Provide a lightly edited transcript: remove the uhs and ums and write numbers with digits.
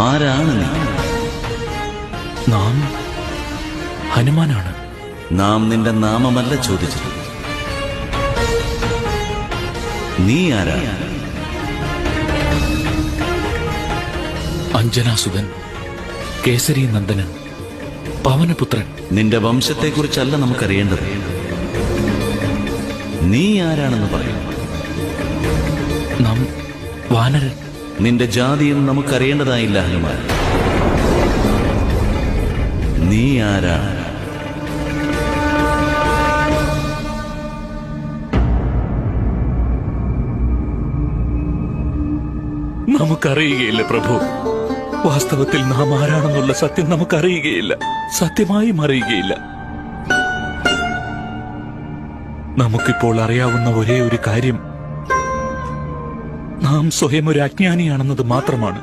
ആരാണ് നീ? നാം ഹനുമാനാണ്. നാം നിന്റെ നാമമല്ല ചോദിച്ചത്. നീ ആരാ? അഞ്ജനാസുതൻ, കേസരി നന്ദനൻ, പവനപുത്രൻ. നിന്റെ വംശത്തെക്കുറിച്ചല്ല നമുക്കറിയേണ്ടത്. നീ ആരാണെന്ന് പറയും. നാം വാനരൻ. നിന്റെ ജാതിയും നമുക്കറിയേണ്ടതായില്ല ഹനുമാൻ. നീ ആരാ? നമുക്കറിയുകയില്ല പ്രഭു. വാസ്തവത്തിൽ നാം ആരാണെന്നുള്ള സത്യം നമുക്കറിയുകയില്ല, സത്യമായും അറിയുകയില്ല. നമുക്കിപ്പോൾ അറിയാവുന്ന ഒരേ ഒരു കാര്യം നാം സ്വയം ഒരു അജ്ഞാനിയാണെന്നത് മാത്രമാണ്.